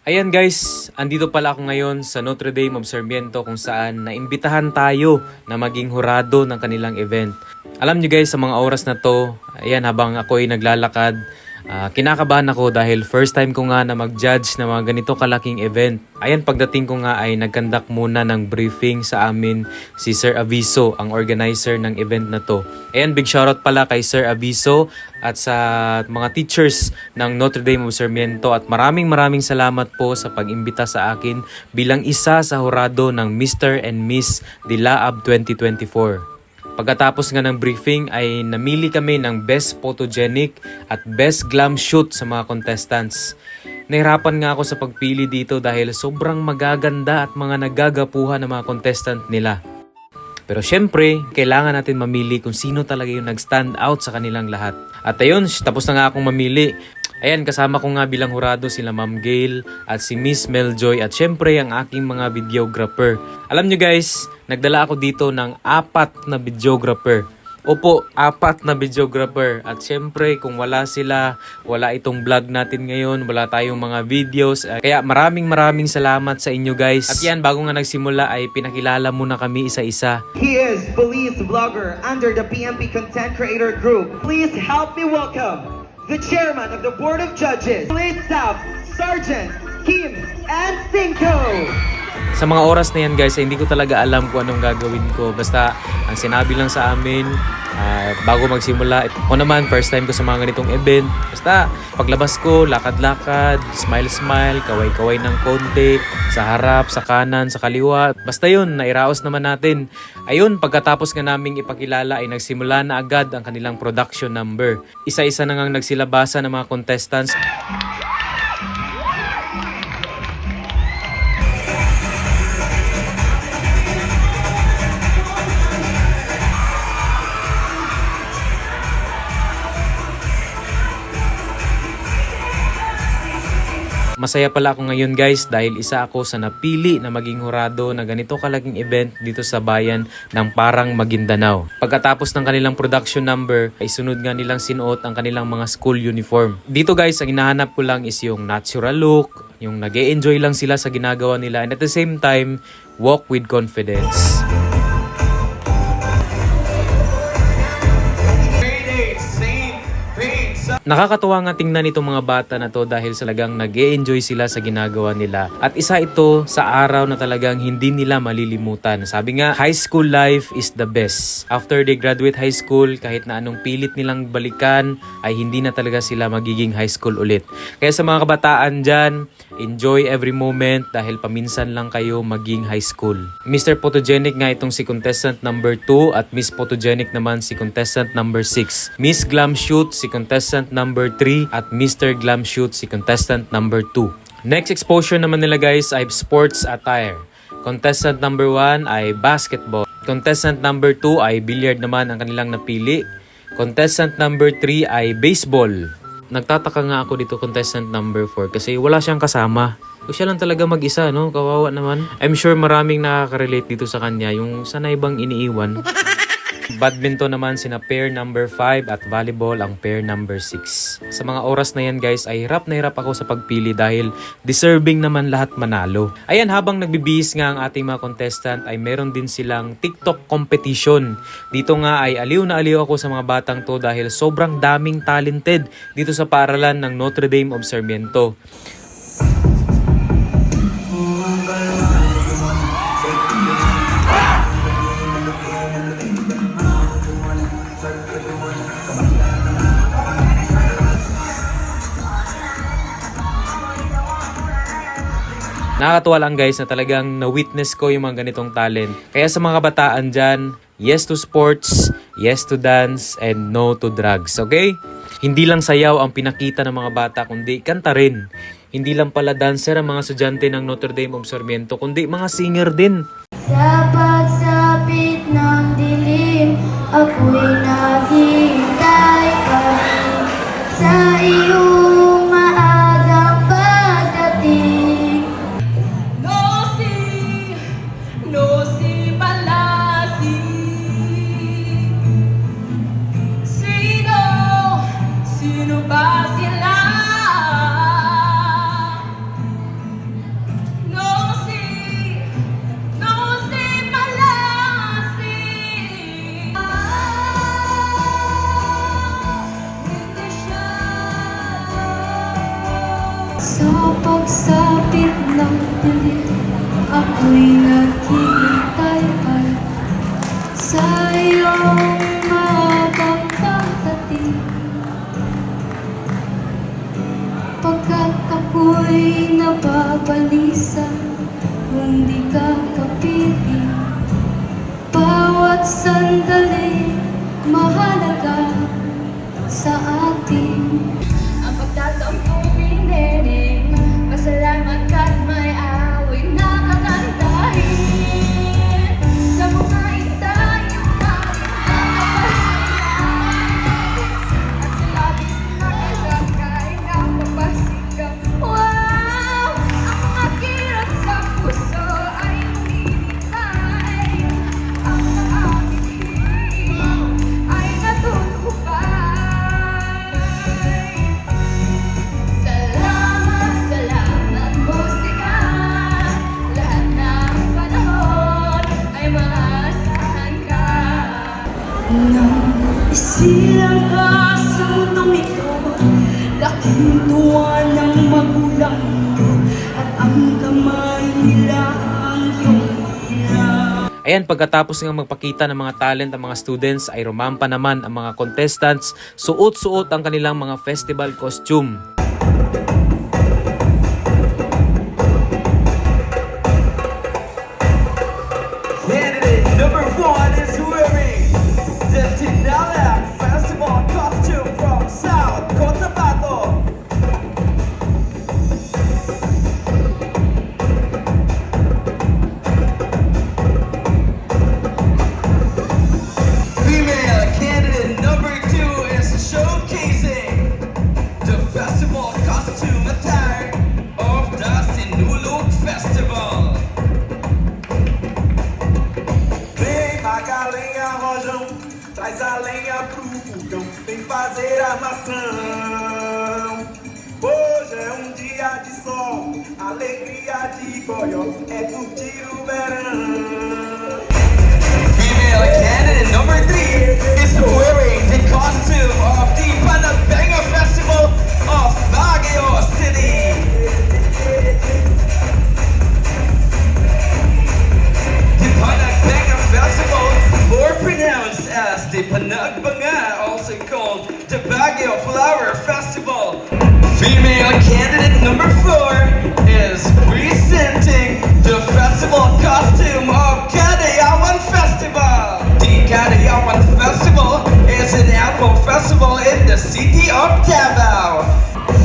Ayan guys, andito pala ako ngayon sa Notre Dame of Sarmiento kung saan naimbitahan tayo na maging hurado ng kanilang event. Alam nyo guys, sa mga oras na to, ayan habang ako'y naglalakad, kinakabahan ako dahil first time ko nga na mag-judge ng mga ganito kalaking event. Ayan, pagdating ko nga ay nagkandak muna ng briefing sa amin si Sir Aviso, ang organizer ng event na to. Ayan, big shoutout pala kay Sir Aviso at sa mga teachers ng Notre Dame of Sarmiento at maraming salamat po sa pag-imbita sa akin bilang isa sa hurado ng Mr. and Miss Dilaab 2024. Pagkatapos nga ng briefing ay namili kami ng best photogenic at best glam shoot sa mga contestants. Nahirapan nga ako sa pagpili dito dahil sobrang magaganda at mga nagagapuhan ng mga contestant nila. Pero syempre, kailangan natin mamili kung sino talaga yung nag-stand out sa kanilang lahat. At ayun, tapos na nga akong mamili. Ayan, kasama ko nga bilang hurado sila Ma'am Gail at si Miss Meljoy at syempre ang aking mga videographer. Alam nyo guys, nagdala ako dito ng 4 na videographer. Opo, 4 na videographer. At syempre, kung wala sila, wala itong vlog natin ngayon, wala tayong mga videos. Kaya maraming salamat sa inyo guys. At yan, bago nga nagsimula ay pinakilala muna kami isa-isa. He is Belize Vlogger under the PMP Content Creator Group. Please help me welcome the Chairman of the Board of Judges, Police Staff, Sergeant Kim and Cinco. Sa mga oras na yan guys, hindi ko talaga alam kung anong gagawin ko. Basta ang sinabi lang sa amin bago magsimula. Ako naman, first time ko sa mga ganitong event. Basta paglabas ko, lakad-lakad, smile-smile, kaway-kaway ng konti, sa harap, sa kanan, sa kaliwa. Basta yun, nairaos naman natin. Ayun, pagkatapos nga naming ipakilala ay nagsimula na agad ang kanilang production number. Isa-isa na ngang nagsilabasa ng mga contestants. Masaya pala ako ngayon guys dahil isa ako sa napili na maging hurado na ganito kalaking event dito sa bayan ng Parang Maguindanao. Pagkatapos ng kanilang production number ay sunod nga nilang sinuot ang kanilang mga school uniform. Dito guys, ang hinahanap ko lang is yung natural look, yung nag-e-enjoy lang sila sa ginagawa nila and at the same time, walk with confidence. Nakakatuwa nga tingnan itong mga bata na to dahil talagang nag-e-enjoy sila sa ginagawa nila. At isa ito sa araw na talagang hindi nila malilimutan. Sabi nga, high school life is the best. After they graduate high school, kahit na anong pilit nilang balikan, ay hindi na talaga sila magiging high school ulit. Kaya sa mga kabataan dyan, enjoy every moment dahil paminsan lang kayo maging high school. Mr. Photogenic nga itong si contestant number 2 at Miss Photogenic naman si contestant number 6. Miss Glam Shoot si contestant number 3 at Mr. Glam Shoot si contestant number 2. Next exposure naman nila guys ay sports attire. Contestant number 1 ay basketball. Contestant number 2 ay billiard naman ang kanilang napili. Contestant number 3 ay baseball. Nagtataka nga ako dito contestant number 4 kasi wala siyang kasama. Siya lang talaga mag-isa, no? Kawawa naman. I'm sure maraming nakaka-relate dito sa kanya, yung sanay bang iniiwan. Badminton naman sina pair number 5 at volleyball ang pair number 6. Sa mga oras na yan guys ay hirap na hirap ako sa pagpili dahil deserving naman lahat manalo. Ayan, habang nagbibihis nga ang ating mga contestant ay meron din silang TikTok competition. Dito nga ay aliw na aliw ako sa mga batang to dahil sobrang daming talented dito sa paaralan ng Notre Dame of Sarmiento. Nakakatuwa lang guys na talagang na-witness ko yung mga ganitong talent. Kaya sa mga kabataan dyan, yes to sports, yes to dance, and no to drugs, okay? Hindi lang sayaw ang pinakita ng mga bata, kundi kanta rin. Hindi lang pala dancer ang mga estudyante ng Notre Dame of Sarmiento, kundi mga singer din. Sa pagsapit ng dilim, ako'y naghihintay pa rin sa iyong maagang pagdating. No si Palasi. Sino ba sila? Sa pagsapit ng dilim, ako'y naghihintay pa sa iyong maagang pagdating. Pagkat ako'y nababalisa kung di ka kapiling. Bawat sandali mahalaga sa atin. Ang pagkataong pumiling, pasalamat ka't may awit na kakantahin. Sa mga itay, yung at sa labis na ilagay na papasigaw. Wow! Ang mga kirot sa puso ay umiinitay. Ang mga bibig ay natutupay. Salamat, salamat musika. Lahat ng panahon ay maasahan ka. Nang isilang ka sa mundong ito, laking tuwa ng magulang mo, at ang kamay nila ang iyong ilaw. Ayan, pagkatapos nga magpakita ng mga talent ang mga students ay rumampa naman ang mga contestants, suot-suot ang kanilang mga festival costume. Candidate number 1 is wearing the Tinalak Festival costume from South Cotabato. Female candidate number 2 is showcasing the festival costume attire of the Sinulog Festival. Vem Magalenha Rojão, traz a lenha pro fogão, vem fazer armação. Hoje é um dia de sol, alegria de goió, é curtir o verão. Female candidate number 3 is wearing the costume of the Panagbenga Festival of Baguio City. The Panagbenga Festival, more pronounced as the Panagbanga, also called the Baguio Flower Festival. Female candidate number 4 is presenting the festival costume of Kadayawan Festival. The Kadayawan Festival is an annual festival in the city of Davao.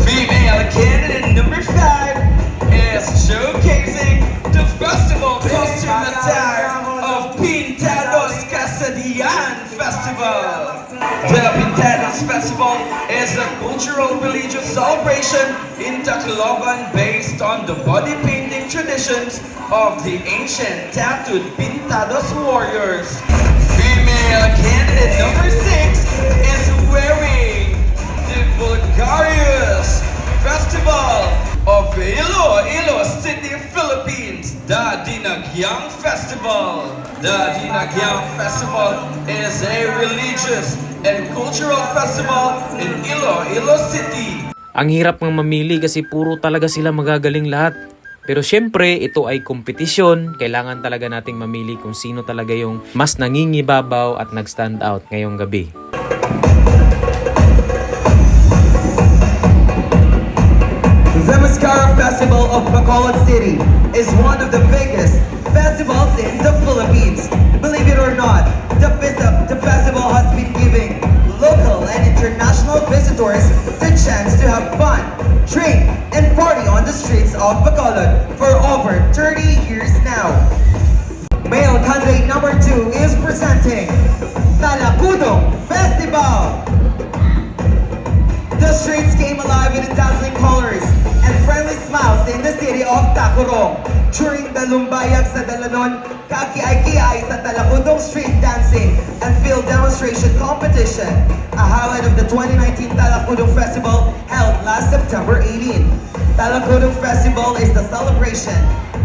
Female candidate number 5 is showcasing the festival costume attire of Pintados Casadian Festival. The Pintados Festival is a cultural religious celebration in Tacloban based on the body painting traditions of the ancient tattooed Pintados warriors. Female candidate number 6 is wearing the Bulgarius Festival of Iloilo City, Philippines, the Dinagyang Festival. The Dinagyang Festival is a religious and cultural festival in Iloilo City. Ang hirap ng mamili kasi puro talaga sila magagaling lahat. Pero syempre, ito ay kompetisyon. Kailangan talaga nating mamili kung sino talaga yung mas nangingibabaw at nag-stand out ngayong gabi. The Mascara Festival of Bacolod City is one of the biggest festivals in the Philippines. Believe it or not, the festival has been giving local and international visitors the chance to have fun, drink, and party on the streets of Bacolod for over 30 years now. Male candidate number 2 is presenting Talakudong Festival. The streets came alive with dazzling colors and friendly smiles in the city of Tacurong. During the Lumbayag sa Dalanon, kakiay-kiay sa Talakudong street dancing and field demonstration competition, a highlight of the 2019 Talakudong Festival held last September 18. Talakudong Festival is the celebration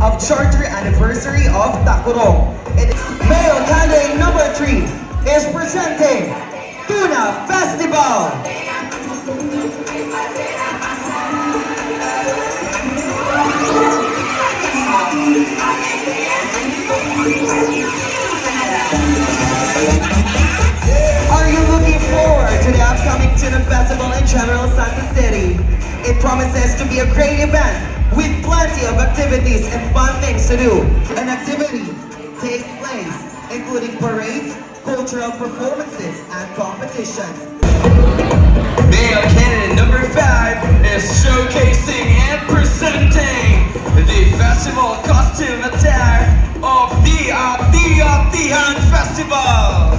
of charter anniversary of Tacurong. Male candidate number 3 is presenting Tuna Festival. city. It promises to be a great event with plenty of activities and fun things to do. An activity takes place, including parades, cultural performances, and competitions. Male candidate number 5 is showcasing and presenting the festival costume attire of the Ati-Atihan Festival.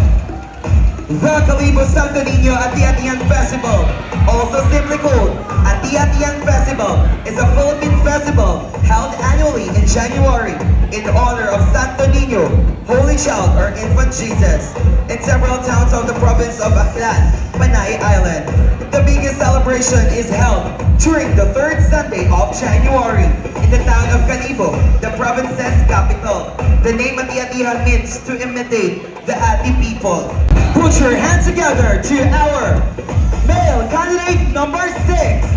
The Calibo Santo Niño Ati-Atihan Festival, also simply called Ati-Atihan Festival, is a Philippine festival held annually in January in honor of Santo Niño, Holy Child or Infant Jesus, in several towns of the province of Aklan, Panay Island. The biggest celebration is held during the third Sunday of January in the town of Calibo, the province's capital. The name Ati-Atihan means to imitate the Ati people. Put your hands together to our male candidate number 6.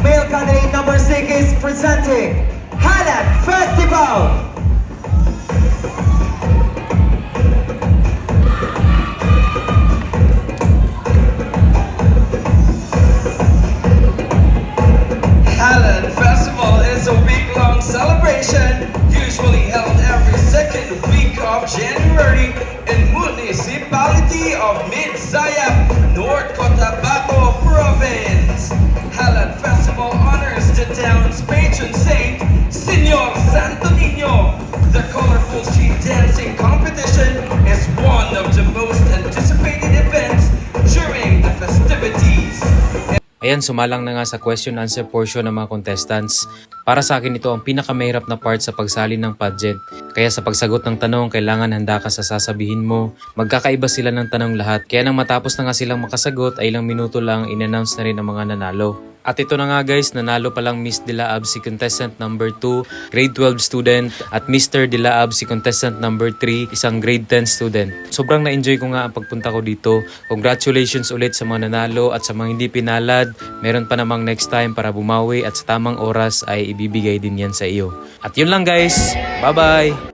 Male candidate number 6 is presenting Halat Festival. Halland Festival is a week-long celebration, usually held every second week of January in municipality of Midsayap, North Cotabato Province. Halland Festival honors the town's patron saint, Señor Santo Niño. The colorful street dancing competition is one of the most anticipated events during the festivities. Ayan, sumalang na nga sa question answer portion ng mga contestants. Para sa akin ito ang pinakamahirap na part sa pagsali ng pageant. Kaya sa pagsagot ng tanong, kailangan handa ka sa sasabihin mo. Magkakaiba sila ng tanong lahat. Kaya nang matapos na nga silang makasagot ay ilang minuto lang in-announce na rin ang mga nanalo. At ito na nga guys, nanalo palang Miss De La Ab si contestant number 2, grade 12 student, at Mr. De La Ab si contestant number 3, isang grade 10 student. Sobrang na-enjoy ko nga ang pagpunta ko dito. Congratulations ulit sa mga nanalo at sa mga hindi pinalad. Meron pa namang next time para bumawi at sa tamang oras ay ibibigay din yan sa iyo. At yun lang guys, bye bye!